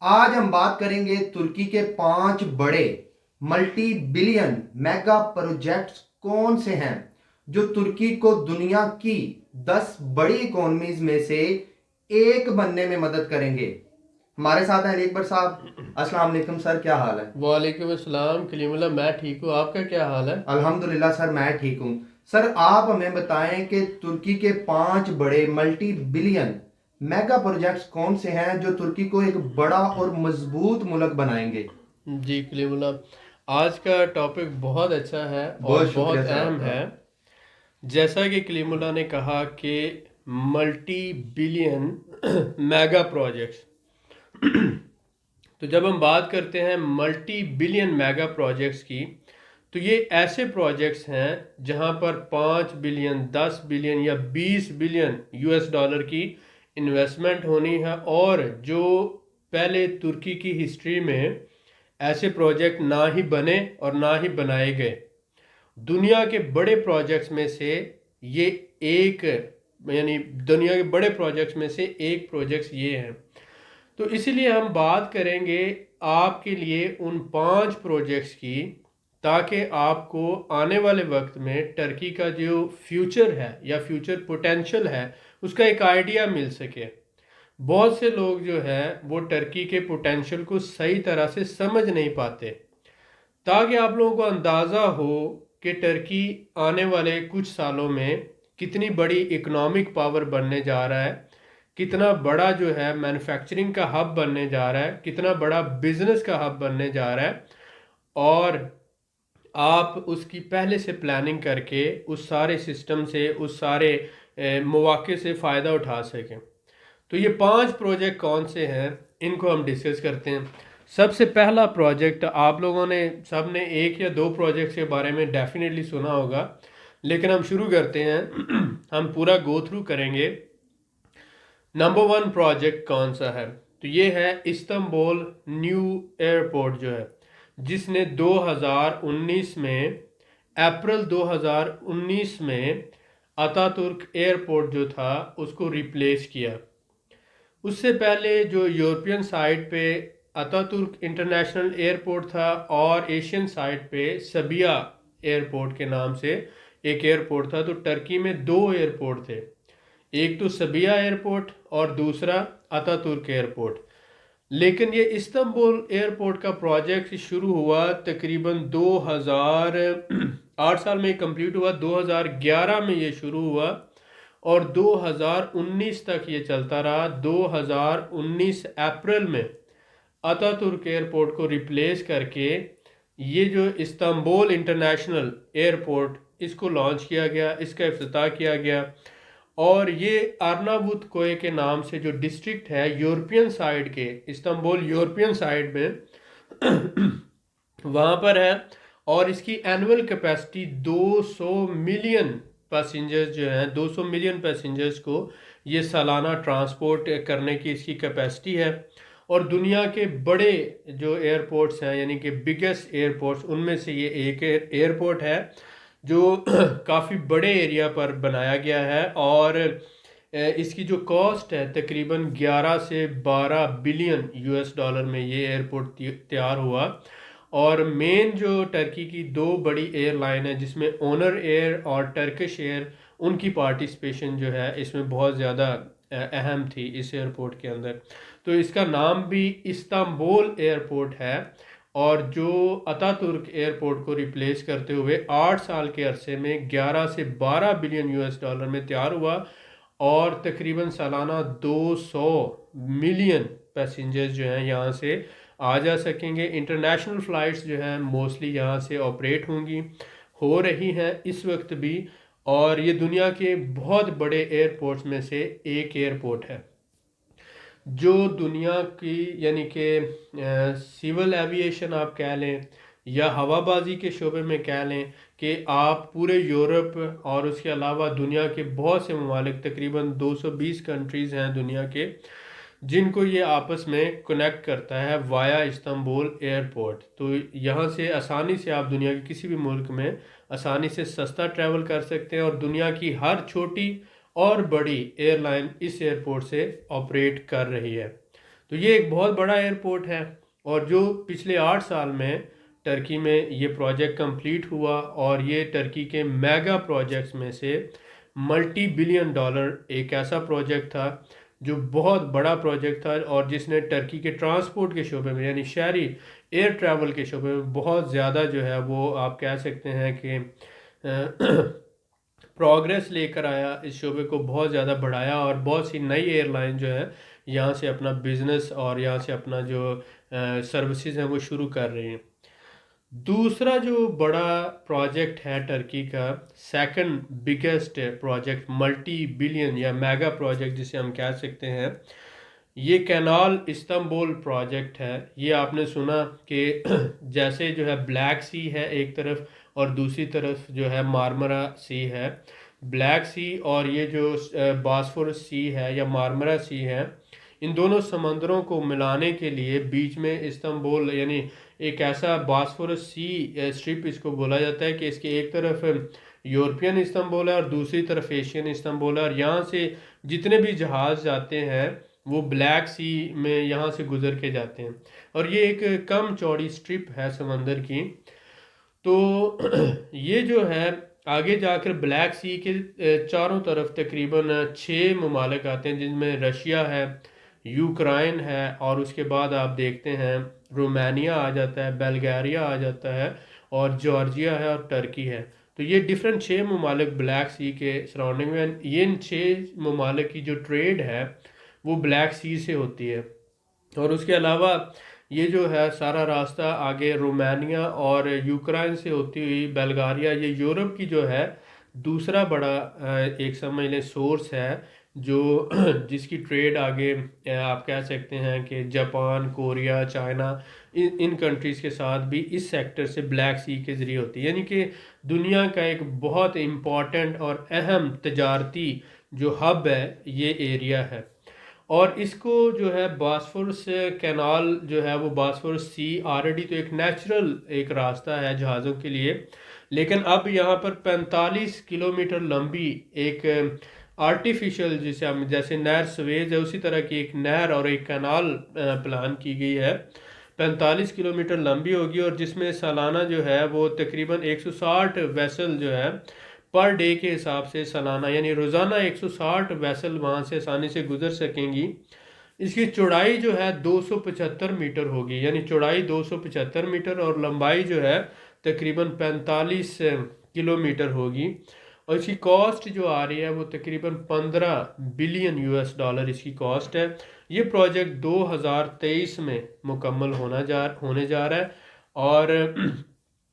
آج ہم بات کریں گے ترکی کے 5 بڑے ملٹی بلین میگا پروجیکٹس کون سے ہیں جو ترکی کو دنیا کی 10 بڑی اکانومیز میں سے ایک بننے میں مدد کریں گے۔ ہمارے ساتھ ہیں اکبر صاحب۔ السلام علیکم سر، کیا حال ہے؟ وعلیکم السلام کلیم اللہ، میں ٹھیک ہوں، آپ کا کیا حال ہے؟ الحمدللہ سر، میں ٹھیک ہوں۔ سر آپ ہمیں بتائیں کہ ترکی کے 5 بڑے ملٹی بلین میگا پروجیکٹس کون سے ہیں جو ترکی کو ایک بڑا اور مضبوط ملک بنائیں گے؟ جی کلیم اللہ، آج کا ٹاپک بہت اچھا ہے اور بہت شکریہ بہت سر آپ اہم کا۔ ہے۔ جیسا کہ کلیم اللہ نے کہا کہ ملٹی بلین میگا پروجیکٹس، تو جب ہم بات کرتے ہیں ملٹی بلین میگا پروجیکٹس کی، تو یہ ایسے پروجیکٹس ہیں جہاں پر 5 بلین، 10 بلین یا 20 بلین US ڈالر کی انویسٹمنٹ ہونی ہے، اور جو پہلے ترکی کی ہسٹری میں ایسے پروجیکٹ نہ ہی بنے اور نہ ہی بنائے گئے۔ دنیا کے بڑے پروجیکٹس میں سے یہ ایک، یعنی دنیا کے بڑے پروجیکٹس میں سے ایک پروجیکٹس یہ ہیں۔ تو اسی لیے ہم بات کریں گے آپ کے لیے ان 5 پروجیکٹس کی، تاکہ آپ کو آنے والے وقت میں ٹرکی کا جو فیوچر ہے یا فیوچر پوٹینشل ہے اس کا ایک آئیڈیا مل سکے۔ بہت سے لوگ جو ہے وہ ٹرکی کے پوٹینشل کو صحیح طرح سے سمجھ نہیں پاتے، تاکہ آپ لوگوں کو اندازہ ہو کہ ٹرکی آنے والے کچھ سالوں میں کتنی بڑی اکنامک پاور بننے جا رہا ہے، کتنا بڑا جو ہے مینوفیکچرنگ کا ہب بننے جا رہا ہے، کتنا بڑا بزنس کا ہب بننے جا رہا ہے، اور آپ اس کی پہلے سے پلاننگ کر کے اس سارے سسٹم سے، اس سارے مواقع سے فائدہ اٹھا سکیں۔ تو یہ 5 پروجیکٹ کون سے ہیں، ان کو ہم ڈسکس کرتے ہیں۔ سب سے پہلا پروجیکٹ، آپ لوگوں نے سب نے 1 یا 2 پروجیکٹس کے بارے میں ڈیفینیٹلی سنا ہوگا، لیکن ہم شروع کرتے ہیں، ہم پورا گو تھرو کریں گے۔ نمبر 1 پروجیکٹ کون سا ہے؟ تو یہ ہے استنبول نیو ایئرپورٹ، جو ہے جس نے 2019 میں، اپریل 2019 میں اتا ترک ایئرپورٹ جو تھا اس کو ریپلیس کیا۔ اس سے پہلے جو یورپین سائٹ پہ اتا ترک انٹرنیشنل ایئرپورٹ تھا، اور ایشین سائٹ پہ سبیا ایئرپورٹ کے نام سے ایک ایئرپورٹ تھا۔ تو ٹرکی میں 2 ایئرپورٹ تھے، ایک تو سبیا ایئرپورٹ اور دوسرا اتا ترک ایئرپورٹ۔ لیکن یہ استنبول ایئرپورٹ کا پروجیکٹ شروع ہوا تقریباً 8 سال میں کمپلیٹ ہوا، 2011 میں یہ شروع ہوا اور 2019 تک یہ چلتا رہا۔ 2019 اپریل میں اتا ترک ایئرپورٹ کو ریپلیس کر کے یہ جو استنبول انٹرنیشنل ایئرپورٹ، اس کو لانچ کیا گیا، اس کا افتتاح کیا گیا، اور یہ ارناوت کوئے کے نام سے جو ڈسٹرکٹ ہے یورپین سائڈ کے، استنبول یورپین سائڈ میں وہاں پر ہے، اور اس کی اینول کیپیسٹی 200 ملین پیسنجرز جو ہیں، 200 ملین پیسنجرز کو یہ سالانہ ٹرانسپورٹ کرنے کی اس کی کیپیسٹی ہے۔ اور دنیا کے بڑے جو ایئرپورٹس ہیں، یعنی کہ بگیسٹ ایئرپورٹس، ان میں سے یہ ایک ایئرپورٹ ہے جو کافی بڑے ایریا پر بنایا گیا ہے، اور اس کی جو کاسٹ ہے تقریباً 11 سے 12 بلین US ڈالر میں یہ ایئرپورٹ تیار ہوا۔ اور مین جو ٹرکی کی 2 بڑی ایئر لائن ہے، جس میں اونر ایئر اور ٹرکش ایئر، ان کی پارٹیسپیشن جو ہے اس میں بہت زیادہ اہم تھی اس ایئرپورٹ کے اندر۔ تو اس کا نام بھی استنبول ایئرپورٹ ہے، اور جو اتا ترک ایئرپورٹ کو ریپلیس کرتے ہوئے 8 سال کے عرصے میں 11 سے 12 بلین US ڈالر میں تیار ہوا، اور تقریباً سالانہ 200 ملین پیسنجرز جو ہیں یہاں سے آ جا سکیں گے۔ انٹرنیشنل فلائٹس جو ہیں موسٹلی یہاں سے آپریٹ ہوں گی، ہو رہی ہیں اس وقت بھی، اور یہ دنیا کے بہت بڑے ایئرپورٹس میں سے ایک ایئرپورٹ ہے جو دنیا کی، یعنی کہ سول ایویشن آپ کہہ لیں یا ہوا بازی کے شعبے میں کہہ لیں، کہ آپ پورے یورپ اور اس کے علاوہ دنیا کے بہت سے ممالک، تقریباً 220 کنٹریز ہیں دنیا کے، جن کو یہ آپس میں کنیکٹ کرتا ہے وایا استنبول ایئرپورٹ۔ تو یہاں سے آسانی سے آپ دنیا کے کسی بھی ملک میں آسانی سے سستا ٹریول کر سکتے ہیں، اور دنیا کی ہر چھوٹی اور بڑی ایئر لائن اس ایئرپورٹ سے آپریٹ کر رہی ہے۔ تو یہ ایک بہت بڑا ایئرپورٹ ہے، اور جو پچھلے 8 سال میں ٹرکی میں یہ پروجیکٹ کمپلیٹ ہوا، اور یہ ٹرکی کے میگا پروجیکٹس میں سے ملٹی بلین ڈالر ایک ایسا پروجیکٹ تھا جو بہت بڑا پروجیکٹ تھا، اور جس نے ٹرکی کے ٹرانسپورٹ کے شعبے میں، یعنی شہری ایئر ٹریول کے شعبے میں بہت زیادہ جو ہے وہ آپ کہہ سکتے ہیں کہ پروگریس لے کر آیا، اس شعبے کو بہت زیادہ بڑھایا، اور بہت سی نئی ایئر لائن جو ہے یہاں سے اپنا بزنس اور یہاں سے اپنا جو سروسز ہیں وہ شروع کر رہے ہیں۔ دوسرا جو بڑا پروجیکٹ ہے ٹرکی کا، second biggest project, multi billion یا میگا پروجیکٹ جسے ہم کہہ سکتے ہیں، یہ کینال استنبول پروجیکٹ ہے۔ یہ آپ نے سنا کہ جیسے جو ہے بلیک سی ہے ایک طرف، اور دوسری طرف جو ہے مارمرا سی ہے۔ بلیک سی اور یہ جو باسفورس سی ہے یا مارمرا سی ہے، ان دونوں سمندروں کو ملانے کے لیے بیچ میں استنبول، یعنی ایک ایسا باسفورس سی اسٹرپ اس کو بولا جاتا ہے کہ اس کے ایک طرف یورپین استنبول ہے اور دوسری طرف ایشین استنبول ہے، اور یہاں سے جتنے بھی جہاز جاتے ہیں وہ بلیک سی میں یہاں سے گزر کے جاتے ہیں، اور یہ ایک کم چوڑی سٹرپ ہے سمندر کی۔ تو یہ جو ہے آگے جا کر بلیک سی کے چاروں طرف تقریباً 6 ممالک آتے ہیں، جن میں رشیا ہے، یوکرائن ہے، اور اس کے بعد آپ دیکھتے ہیں رومانیہ آ جاتا ہے، بلغاریہ آ جاتا ہے، اور جارجیا ہے، اور ٹرکی ہے۔ تو یہ ڈفرینٹ 6 ممالک بلیک سی کے سراؤنڈنگ میں، یہ ان 6 ممالک کی جو ٹریڈ ہے وہ بلیک سی سے ہوتی ہے۔ اور اس کے علاوہ یہ جو ہے سارا راستہ آگے رومانیہ اور یوکرائن سے ہوتی ہوئی بلغاریہ، یہ یورپ کی جو ہے دوسرا بڑا ایک سمجھ لیں سورس ہے، جو جس کی ٹریڈ آگے آپ کہہ سکتے ہیں کہ جاپان، کوریا، چائنا، ان کنٹریز کے ساتھ بھی اس سیکٹر سے بلیک سی کے ذریعے ہوتی ہے، یعنی کہ دنیا کا ایک بہت امپورٹنٹ اور اہم تجارتی جو ہب ہے یہ ایریا ہے۔ اور اس کو جو ہے باسفورس کینال جو ہے وہ باسفورس سی آلریڈی تو ایک نیچرل ایک راستہ ہے جہازوں کے لیے، لیکن اب یہاں پر 45 کلومیٹر لمبی ایک آرٹیفیشل، جسے ہم جیسے نہر سویز ہے اسی طرح کی ایک نہر اور ایک کینال پلان کی گئی ہے، 45 کلومیٹر لمبی ہوگی، اور جس میں سالانہ جو ہے وہ تقریباً 160 ویسل جو ہے پر ڈے کے حساب سے سالانہ، یعنی روزانہ 160 ویسل وہاں سے آسانی سے گزر سکیں گی۔ اس کی چوڑائی جو ہے 275 میٹر ہوگی، یعنی چوڑائی 275 میٹر اور لمبائی جو ہے تقریباً 45 کلومیٹر ہوگی، اور اس کی کاسٹ جو آ رہی ہے وہ تقریباً 15 بلین US ڈالر اس کی کاسٹ ہے۔ یہ پروجیکٹ 2023 میں مکمل ہونے جا رہا ہے، اور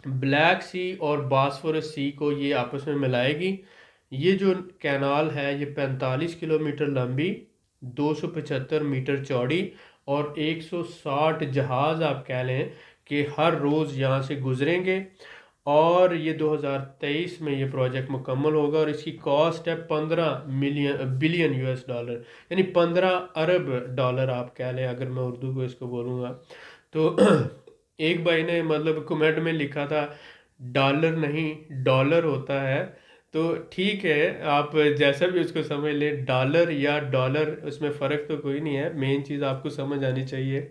بلیک سی اور باسفورس سی کو یہ آپس میں ملائے گی۔ یہ جو کینال ہے یہ 45 کلومیٹر لمبی، 275 میٹر چوڑی، اور 160 جہاز آپ کہہ لیں کہ ہر روز یہاں سے گزریں گے، اور یہ 2023 میں یہ پروجیکٹ مکمل ہوگا، اور اس کی کاسٹ ہے 15 بلین US ڈالر، یعنی 15 ارب ڈالر آپ کہہ لیں اگر میں اردو کو اس کو بولوں گا۔ تو ایک بھائی نے مطلب کمنٹ میں لکھا تھا ڈالر نہیں ڈالر ہوتا ہے، تو ٹھیک ہے آپ جیسا بھی اس کو سمجھ لیں، ڈالر یا ڈالر اس میں فرق تو کوئی نہیں ہے، مین چیز آپ کو سمجھ آنی چاہیے۔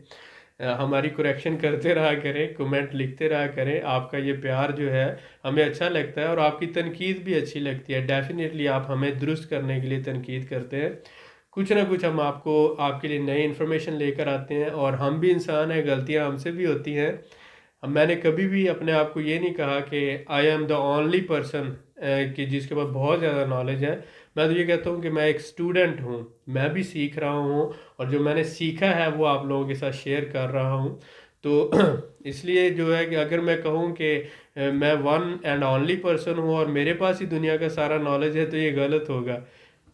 ہماری کریکشن کرتے رہا کریں، کمنٹ لکھتے رہا کریں، آپ کا یہ پیار جو ہے ہمیں اچھا لگتا ہے، اور آپ کی تنقید بھی اچھی لگتی ہے، ڈیفینیٹلی آپ ہمیں درست کرنے کے لیے تنقید کرتے ہیں، کچھ نہ کچھ ہم آپ کے لیے نئی انفارمیشن لے کر آتے ہیں، اور ہم بھی انسان ہیں، غلطیاں ہم سے بھی ہوتی ہیں۔ میں نے کبھی بھی اپنے آپ کو یہ نہیں کہا کہ I am the only person کہ جس کے پاس بہت زیادہ نالج ہے، میں تو یہ کہتا ہوں کہ میں ایک اسٹوڈنٹ ہوں، میں بھی سیکھ رہا ہوں، اور جو میں نے سیکھا ہے وہ آپ لوگوں کے ساتھ شیئر کر رہا ہوں۔ تو اس لیے جو ہے کہ اگر میں کہوں کہ میں ون اینڈ اونلی پرسن ہوں اور میرے پاس ہی دنیا کا سارا نالج ہے تو یہ غلط ہوگا۔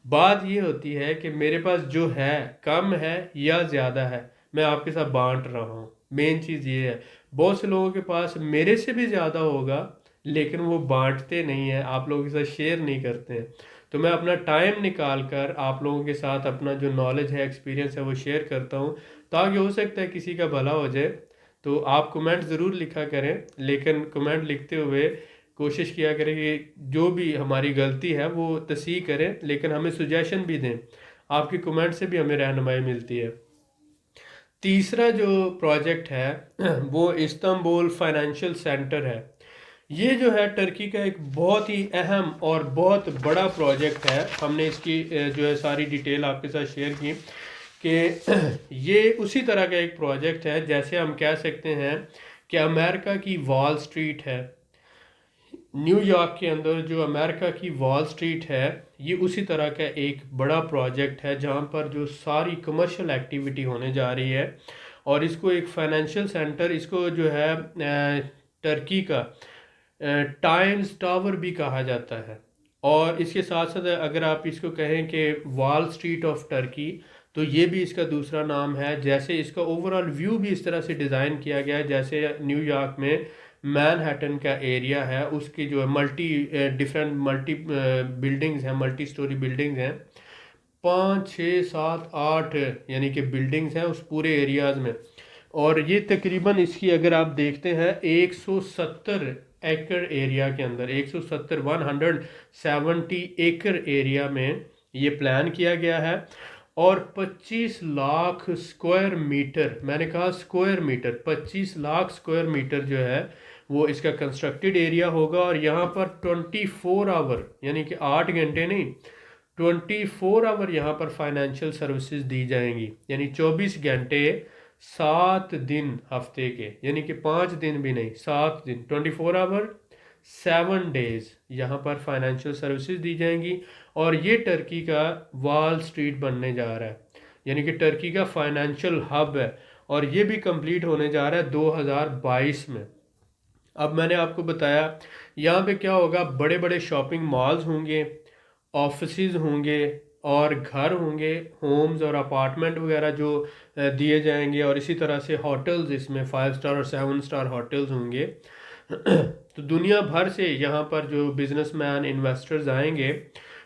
بات یہ ہوتی ہے کہ میرے پاس جو ہے کم ہے یا زیادہ ہے، میں آپ کے ساتھ بانٹ رہا ہوں، مین چیز یہ ہے۔ بہت سے لوگوں کے پاس میرے سے بھی زیادہ ہوگا لیکن وہ بانٹتے نہیں ہیں، آپ لوگوں کے ساتھ شیئر نہیں کرتے ہیں، تو میں اپنا ٹائم نکال کر آپ لوگوں کے ساتھ اپنا جو نالج ہے، ایکسپیرینس ہے وہ شیئر کرتا ہوں، تاکہ ہو سکتا ہے کسی کا بھلا ہو جائے۔ تو آپ کمنٹ ضرور لکھا کریں، لیکن کمنٹ لکھتے ہوئے کوشش کیا کریں کہ جو بھی ہماری غلطی ہے وہ تصحیح کریں، لیکن ہمیں سجیشن بھی دیں، آپ کی کمنٹ سے بھی ہمیں رہنمائی ملتی ہے۔ تیسرا جو پروجیکٹ ہے وہ استنبول فائنینشیل سینٹر ہے. یہ جو ہے ٹرکی کا ایک بہت ہی اہم اور بہت بڑا پروجیکٹ ہے. ہم نے اس کی جو ہے ساری ڈیٹیل آپ کے ساتھ شیئر کی کہ یہ اسی طرح کا ایک پروجیکٹ ہے جیسے ہم کہہ سکتے ہیں کہ امریکہ کی وال سٹریٹ ہے. نیو یارک کے اندر جو امریکہ کی وال سٹریٹ ہے یہ اسی طرح کا ایک بڑا پروجیکٹ ہے جہاں پر جو ساری کمرشل ایکٹیویٹی ہونے جا رہی ہے. اور اس کو ایک فائنینشیل سینٹر، اس کو جو ہے ٹرکی کا ٹائمز ٹاور بھی کہا جاتا ہے. اور اس کے ساتھ ساتھ اگر آپ اس کو کہیں کہ وال سٹریٹ آف ٹرکی تو یہ بھی اس کا دوسرا نام ہے. جیسے اس کا اوورال ویو بھی اس طرح سے ڈیزائن کیا گیا ہے جیسے نیو یارک میں مین ہیٹن کا ایریا ہے، اس کی جو ملٹی ڈفرینٹ ملٹی بلڈنگز ہیں، ملٹی سٹوری بلڈنگز ہیں، 5 6 7 8 یعنی کہ بلڈنگز ہیں اس پورے ایریاز میں. اور یہ تقریباً اس کی اگر آپ دیکھتے ہیں 170 ایکڑ ایریا کے اندر، 170 ایکڑ ایریا میں یہ پلان کیا گیا ہے. اور 25 لاکھ سکوائر میٹر، میں نے کہا square metre, 25 lakh square metre جو ہے وہ اس کا کنسٹرکٹڈ ایریا ہوگا. اور یہاں پر 24 آور یعنی کہ 8 گھنٹے نہیں، 24 آور یہاں پر فائنینشیل سروسز دی جائیں گی. یعنی 24 گھنٹے 7 دن ہفتے کے، یعنی کہ 5 دن بھی نہیں، 7 دن، 24 آور 7 ڈیز یہاں پر فائنینشیل سروسز دی جائیں گی. اور یہ ٹرکی کا وال سٹریٹ بننے جا رہا ہے، یعنی کہ ٹرکی کا فائنینشیل ہب ہے. اور یہ بھی کمپلیٹ ہونے جا رہا ہے 2022 میں. اب میں نے آپ کو بتایا یہاں پہ کیا ہوگا، بڑے بڑے شاپنگ مالز ہوں گے، آفیسز ہوں گے، اور گھر ہوں گے، ہومز اور اپارٹمنٹ وغیرہ جو دیے جائیں گے. اور اسی طرح سے ہوٹلز، اس میں 5 سٹار اور 7 سٹار ہوٹلز ہوں گے. تو دنیا بھر سے یہاں پر جو بزنس مین انویسٹرز آئیں گے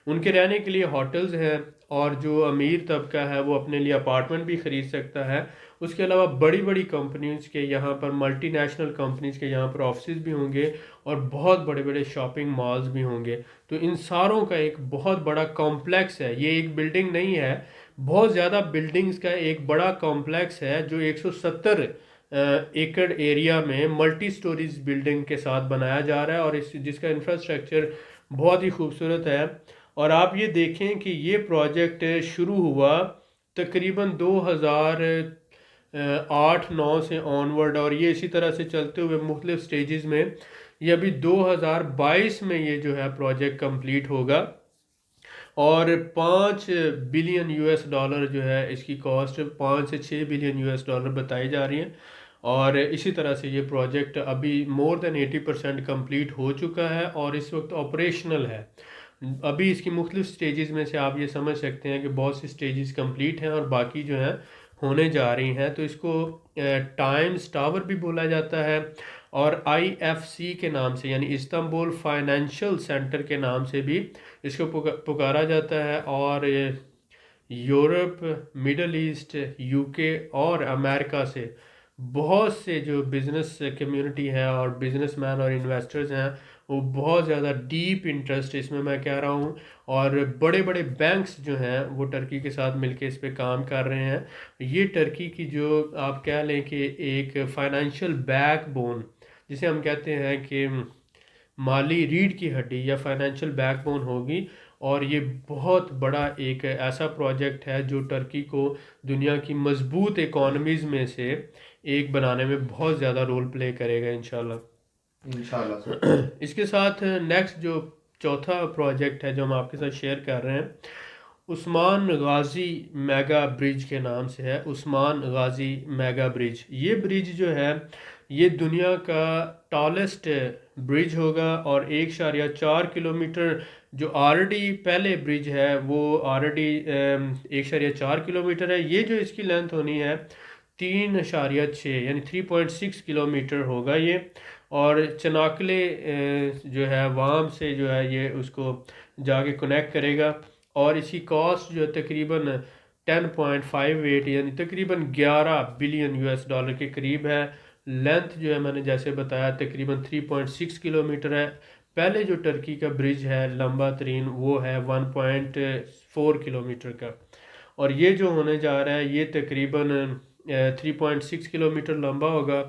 ان کے رہنے کے لیے ہوٹلز ہیں. اور جو امیر طبقہ ہے وہ اپنے لیے اپارٹمنٹ بھی خرید سکتا ہے. اس کے علاوہ بڑی بڑی کمپنیز کے یہاں پر، ملٹی نیشنل کمپنیز کے یہاں پر آفسز بھی ہوں گے اور بہت بڑے بڑے شاپنگ مالز بھی ہوں گے. تو ان ساروں کا ایک بہت بڑا کمپلیکس ہے، یہ ایک بلڈنگ نہیں ہے، بہت زیادہ بلڈنگز کا ایک بڑا کمپلیکس ہے جو 170 ایکڑ ایریا میں ملٹی سٹوریز بلڈنگ کے ساتھ بنایا جا رہا ہے. اور جس کا انفراسٹرکچر بہت ہی خوبصورت ہے. اور آپ یہ دیکھیں کہ یہ پروجیکٹ شروع ہوا تقریباً 2008-9 سے آنورڈ، اور یہ اسی طرح سے چلتے ہوئے مختلف سٹیجز میں یہ ابھی 2022 میں یہ جو ہے پروجیکٹ کمپلیٹ ہوگا. اور 5 بلین US ڈالر جو ہے اس کی کاسٹ، 5 سے 6 بلین US ڈالر بتائی جا رہی ہیں. اور اسی طرح سے یہ پروجیکٹ ابھی مور دین 80% کمپلیٹ ہو چکا ہے اور اس وقت آپریشنل ہے. ابھی اس کی مختلف سٹیجز میں سے آپ یہ سمجھ سکتے ہیں کہ بہت سی سٹیجز کمپلیٹ ہیں اور باقی جو ہیں ہونے جا رہی ہیں. تو اس کو ٹائمز ٹاور بھی بولا جاتا ہے، اور IFC کے نام سے یعنی استنبول فائنینشیل سینٹر کے نام سے بھی اس کو پکارا جاتا ہے. اور یورپ، مڈل ایسٹ، UK اور امریکہ سے بہت سے جو بزنس کمیونٹی ہے اور بزنس مین اور انویسٹرز ہیں وہ بہت زیادہ ڈیپ انٹرسٹ اس میں کہہ رہا ہوں. اور بڑے بڑے بینکس جو ہیں وہ ٹرکی کے ساتھ مل کے اس پہ کام کر رہے ہیں. یہ ٹرکی کی جو آپ کہہ لیں کہ ایک فائنینشیل بیک بون، جسے ہم کہتے ہیں کہ مالی ریڑھ کی ہڈی یا فائنینشیل بیک بون ہوگی. اور یہ بہت بڑا ایک ایسا پروجیکٹ ہے جو ٹرکی کو دنیا کی مضبوط اکانومیز میں سے ایک بنانے میں بہت زیادہ رول پلے کرے گا انشاءاللہ. انشاءاللہ سر. اس کے ساتھ نیکسٹ جو چوتھا پروجیکٹ ہے جو ہم آپ کے ساتھ شیئر کر رہے ہیں عثمان غازی میگا برج کے نام سے ہے. عثمان غازی میگا برج، یہ برج جو ہے یہ دنیا کا ٹالسٹ برج ہوگا. اور 1.4 کلومیٹر جو آلریڈی پہلے برج ہے وہ آلریڈی 1.4 کلومیٹر ہے. یہ جو اس کی لینتھ ہونی ہے 3.6 یعنی 3.6 کلومیٹر ہوگا یہ. اور چناکلے جو ہے وام سے جو ہے یہ اس کو جا کے کنیکٹ کرے گا. اور اس کی کاسٹ جو ہے تقریباً 10.58 یعنی تقریباً 11 بلین US ڈالر کے قریب ہے. لینتھ جو ہے میں نے جیسے بتایا تقریباً 3.6 کلومیٹر ہے. پہلے جو ٹرکی کا برج ہے لمبا ترین وہ ہے 1.4 کلومیٹر کا. اور یہ جو ہونے جا رہا ہے یہ تقریباً 3.6 کلومیٹر لمبا ہوگا.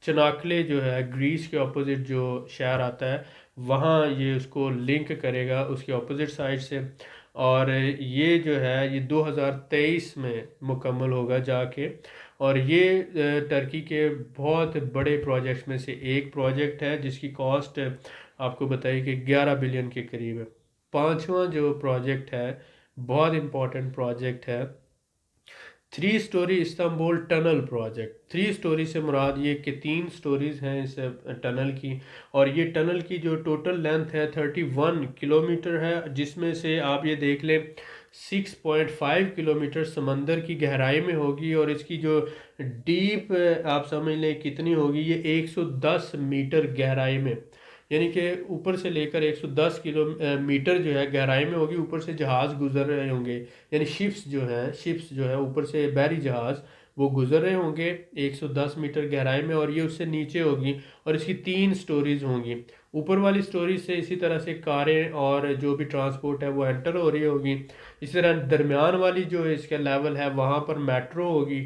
چناکلے جو ہے گریس کے اپوزٹ جو شہر آتا ہے وہاں یہ اس کو لنک کرے گا اس کے اپوزٹ سائڈ سے. اور یہ جو ہے یہ 2023 میں مکمل ہوگا جا کے. اور یہ ٹرکی کے بہت بڑے پروجیکٹس میں سے ایک پروجیکٹ ہے جس کی کاسٹ آپ کو بتائی کہ 11 بلین کے قریب ہے. پانچواں جو پروجیکٹ ہے بہت امپورٹنٹ پروجیکٹ ہے 3 story Istanbul tunnel project. 3 story سے مراد یہ کہ 3 سٹوریز ہیں اس ٹنل کی. اور یہ ٹنل کی جو ٹوٹل لینتھ ہے 31 کلومیٹر ہے جس میں سے آپ یہ دیکھ لیں 6.5 کلومیٹر سمندر کی گہرائی میں ہوگی. اور اس کی جو ڈیپ آپ سمجھ لیں کتنی ہوگی یہ 110 میٹر گہرائی میں یعنی کہ اوپر سے لے کر 110 میٹر جو ہے گہرائی میں ہوگی. اوپر سے جہاز گزر رہے ہوں گے یعنی شپس جو ہے اوپر سے بحری جہاز وہ گزر رہے ہوں گے 110 میٹر گہرائی میں. اور یہ اس سے نیچے ہوگی اور اس کی 3 سٹوریز ہوں گی. اوپر والی سٹوریز سے اسی طرح سے کاریں اور جو بھی ٹرانسپورٹ ہے وہ انٹر ہو رہی ہوگی. اس طرح درمیان والی جو اس کا لیول ہے وہاں پر میٹرو ہوگی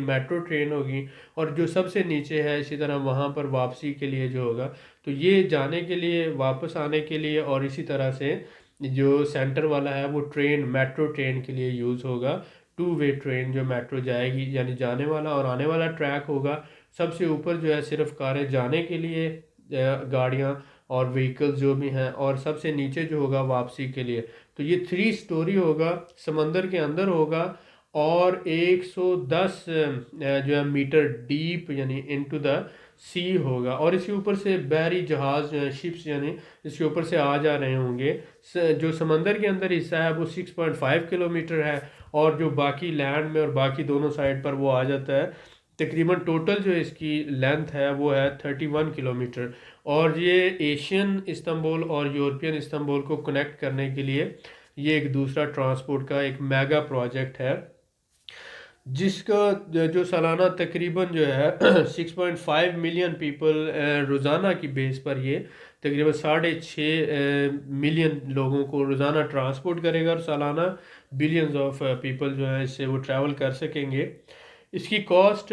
میٹرو ٹرین ہوگی. اور جو سب سے نیچے ہے اسی طرح وہاں پر واپسی کے لیے جو ہوگا تو یہ جانے کے لیے واپس آنے کے لیے. اور اسی طرح سے جو سینٹر والا ہے وہ میٹرو ٹرین کے لیے یوز ہوگا. 2 وے ٹرین جو میٹرو جائے گی یعنی جانے والا اور آنے والا ٹریک ہوگا. سب سے اوپر جو ہے صرف کاریں جانے کے لیے گاڑیاں اور وہیکلز جو بھی ہیں اور سب سے نیچے جو ہوگا واپسی کے لیے. تو یہ 3 سٹوری ہوگا سمندر کے اندر ہوگا اور 110 جو ہے میٹر ڈیپ یعنی انٹو دا سی ہوگا. اور اس کے اوپر سے بحری جہاز جو ہے شپس یعنی اس کے اوپر سے آ جا رہے ہوں گے. جو سمندر کے اندر حصہ ہے وہ 6.5 کلومیٹر ہے اور جو باقی لینڈ میں اور باقی دونوں سائڈ پر وہ آ جاتا ہے. تقریباً ٹوٹل جو اس کی لینتھ ہے وہ ہے 31 کلومیٹر. اور یہ ایشین استنبول اور یورپین استنبول کو کنیکٹ کرنے کے لیے یہ ایک دوسرا ٹرانسپورٹ کا ایک میگا پروجیکٹ ہے جس کا جو سالانہ تقریباً جو ہے 6.5 ملین پیپل روزانہ کی بیس پر یہ تقریباً 6.5 ملین لوگوں کو روزانہ ٹرانسپورٹ کرے گا. اور سالانہ بلینز آف پیپل جو ہے اس سے وہ ٹریول کر سکیں گے. اس کی کاسٹ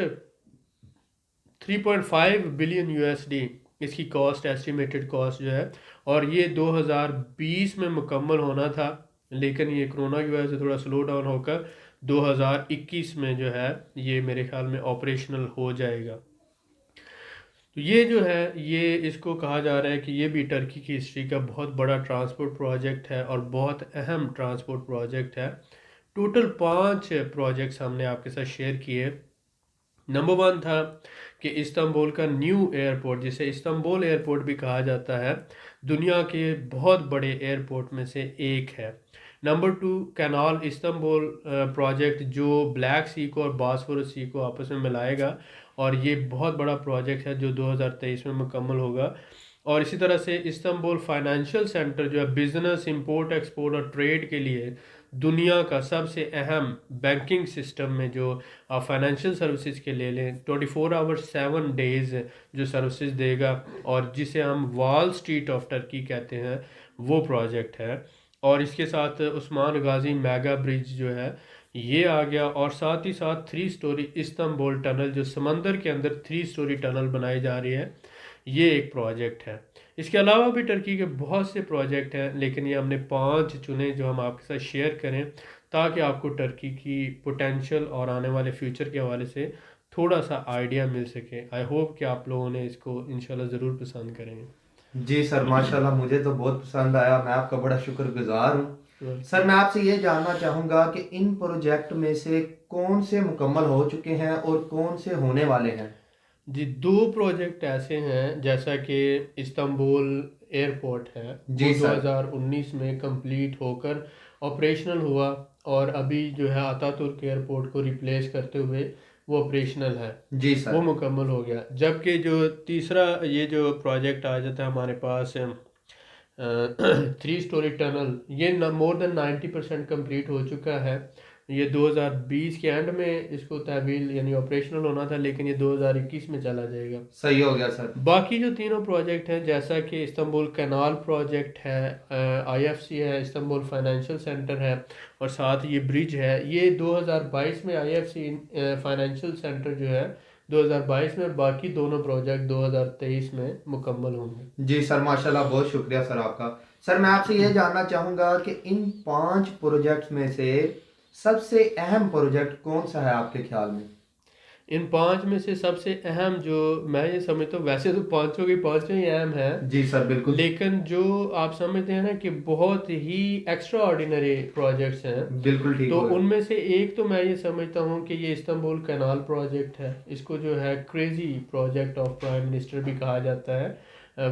3.5 بلین USD اس کی کاسٹ ایسٹیمیٹڈ کاسٹ جو ہے. اور یہ 2020 میں مکمل ہونا تھا لیکن یہ کرونا کی وجہ سے تھوڑا سلو ڈاؤن ہو کر 2021 میں جو ہے یہ میرے خیال میں آپریشنل ہو جائے گا. تو یہ جو ہے یہ اس کو کہا جا رہا ہے کہ یہ بھی ٹرکی کی ہسٹری کا بہت بڑا ٹرانسپورٹ پروجیکٹ ہے اور بہت اہم ٹرانسپورٹ پروجیکٹ ہے. ٹوٹل 5 پروجیکٹس ہم نے آپ کے ساتھ شیئر کیے. نمبر 1 تھا کہ استنبول کا نیو ایئرپورٹ جسے استنبول ایئرپورٹ بھی کہا جاتا ہے دنیا کے بہت بڑے ایئرپورٹ میں سے ایک ہے. نمبر 2 کینال استنبول پروجیکٹ جو بلیک سی کو اور باسفورس سی کو آپس میں ملائے گا اور یہ بہت بڑا پروجیکٹ ہے جو 2023 میں مکمل ہوگا. اور اسی طرح سے استنبول فائنینشیل سینٹر جو ہے بزنس امپورٹ ایکسپورٹ اور ٹریڈ کے لیے دنیا کا سب سے اہم بینکنگ سسٹم میں جو آپ فائنینشیل سروسز کے لے لیں 24 آور 7 ڈیز جو سروسز دے گا اور جسے ہم وال سٹریٹ آف ٹرکی کہتے ہیں وہ پروجیکٹ ہے. اور اس کے ساتھ عثمان غازی میگا برج جو ہے یہ آ گیا. اور ساتھ ہی ساتھ 3 سٹوری استنبول ٹنل جو سمندر کے اندر 3 سٹوری ٹنل بنائی جا رہی ہے یہ ایک پروجیکٹ ہے. اس کے علاوہ بھی ٹرکی کے بہت سے پروجیکٹ ہیں لیکن یہ ہم نے 5 چنے جو ہم آپ کے ساتھ شیئر کریں تاکہ آپ کو ٹرکی کی پوٹینشل اور آنے والے فیوچر کے حوالے سے تھوڑا سا آئیڈیا مل سکے. آئی ہوپ کہ آپ لوگوں نے اس کو انشاءاللہ ضرور پسند کریں گے. جی سر ماشاءاللہ مجھے تو بہت پسند آیا. میں آپ کا بڑا شکر گزار ہوں. سر میں آپ سے یہ جاننا چاہوں گا کہ ان پروجیکٹ میں سے کون سے مکمل ہو چکے ہیں اور کون سے ہونے والے ہیں؟ جی 2 پروجیکٹ ایسے ہیں جیسا کہ استنبول ایئرپورٹ ہے جی وہ سر 2019 میں کمپلیٹ ہو کر آپریشنل ہوا اور ابھی جو ہے آتا ترک ایئرپورٹ کو ریپلیس کرتے ہوئے وہ آپریشنل ہے جی سر وہ مکمل ہو گیا. جبکہ جو تیسرا یہ جو پروجیکٹ آ جاتا ہے ہمارے پاس 3 سٹوری ٹنل یہ مور دین 90% کمپلیٹ ہو چکا ہے. یہ 2020 کے اینڈ میں اس کو تحویل یعنی آپریشنل ہونا تھا، لیکن یہ 2021 میں چلا جائے گا۔ صحیح ہو گیا سر۔ باقی جو تینوں پروجیکٹ ہیں جیسا کہ استنبول کینال پروجیکٹ ہے، آئی ایف سی ہے، استنبول فائنینشیل سینٹر ہے، اور ساتھ یہ برج ہے، یہ 2022 میں I F C financial centre جو ہے 2022 میں، باقی دونوں پروجیکٹ 2023 میں مکمل ہوں گے۔ جی سر ماشاءاللہ، بہت شکریہ سر آپ کا۔ سر میں آپ سے یہ جاننا چاہوں گا کہ ان 5 پروجیکٹس میں سے سب سے اہم پروجیکٹ کون سا ہے آپ کے خیال میں؟ ان 5 میں سے سب سے اہم جو میں یہ سمجھتا ہوں، ویسے تو پانچوں کی پانچوں ہی اہم ہیں، جی سر بالکل، لیکن جو آپ سمجھتے ہیں نا کہ بہت ہی ایکسٹرا آرڈینری پروجیکٹس ہیں، بالکل ٹھیک تو ہوگا۔ ان میں سے ایک تو میں یہ سمجھتا ہوں کہ یہ استنبول کینال پروجیکٹ ہے۔ اس کو جو ہے crazy project of prime minister بھی کہا جاتا ہے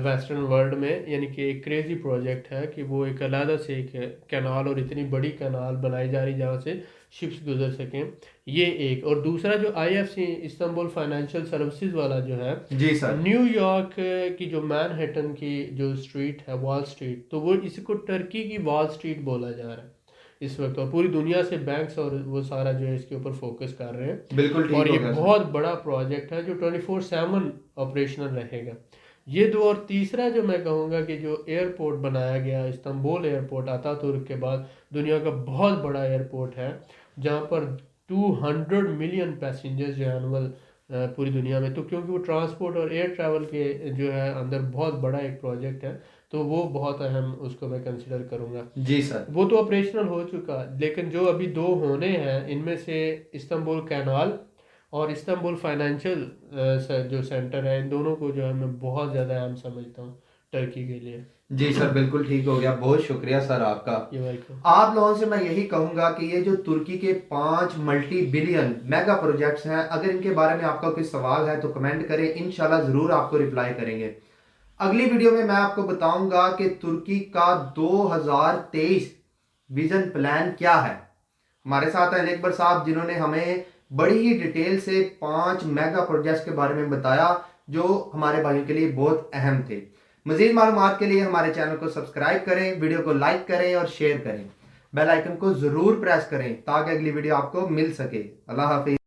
ویسٹرن ورلڈ میں، یعنی کہ ایک کریزی پروجیکٹ ہے کہ وہ ایک علیحدہ سے ایک کینال، اور اتنی بڑی کینال بنائی جا رہی جہاں سے شپس گزر سکیں، یہ ایک۔ اور دوسرا جو I F C Istanbul financial services والا جو ہے، جی سر، نیو یارک کی جو مین ہیٹن کی جو اسٹریٹ ہے وال اسٹریٹ، تو وہ اس کو ٹرکی کی وال اسٹریٹ بولا جا رہا ہے اس وقت، اور پوری دنیا سے بینکس اور وہ سارا جو ہے اس کے اوپر فوکس کر رہے ہیں، بالکل ٹھیک اور ہو یہ گیا سر۔ بہت بڑا پروجیکٹ ہے جو 24/7 آپریشنل رہے گا۔ یہ دو، اور تیسرا جو میں کہوں گا کہ جو ایئرپورٹ بنایا گیا استنبول ایئرپورٹ، آتا ترک کے بعد دنیا کا بہت بڑا ایئرپورٹ ہے، جہاں پر 200 ملین پیسنجرز جو ہے انول پوری دنیا میں، تو کیونکہ وہ ٹرانسپورٹ اور ایئر ٹریول کے جو ہے اندر بہت بڑا ایک پروجیکٹ ہے، تو وہ بہت اہم اس کو میں کنسیڈر کروں گا۔ جی سر، وہ تو آپریشنل ہو چکا، لیکن جو ابھی دو ہونے ہیں ان میں سے استنبول کینال اور استنبول فائنینشیل جو سینٹر ہے، ان دونوں کو جو ہے میں بہت زیادہ اہم سمجھتا ہوں ٹرکی کے لیے۔ جی سر بالکل ٹھیک ہو گیا، بہت شکریہ سر آپ کا۔ یہ ویلکم۔ آپ لوگوں سے میں یہی کہوں گا کہ یہ جو ترکی کے 5 ملٹی بلین میگا پروجیکٹس ہیں، اگر ان کے بارے میں آپ کا کوئی سوال ہے تو کمنٹ کریں، انشاءاللہ ضرور آپ کو رپلائی کریں گے۔ اگلی ویڈیو میں آپ کو بتاؤں گا کہ ترکی کا 2023 ویژن پلان کیا ہے۔ ہمارے ساتھ ہیں اکبر صاحب، جنہوں نے ہمیں بڑی ہی ڈیٹیل سے 5 میگا پروجیکٹس کے بارے میں بتایا جو ہمارے بھائیوں کے لیے بہت اہم تھے۔ مزید معلومات کے لیے ہمارے چینل کو سبسکرائب کریں، ویڈیو کو لائک کریں اور شیئر کریں، بیل آئیکن کو ضرور پریس کریں تاکہ اگلی ویڈیو آپ کو مل سکے۔ اللہ حافظ۔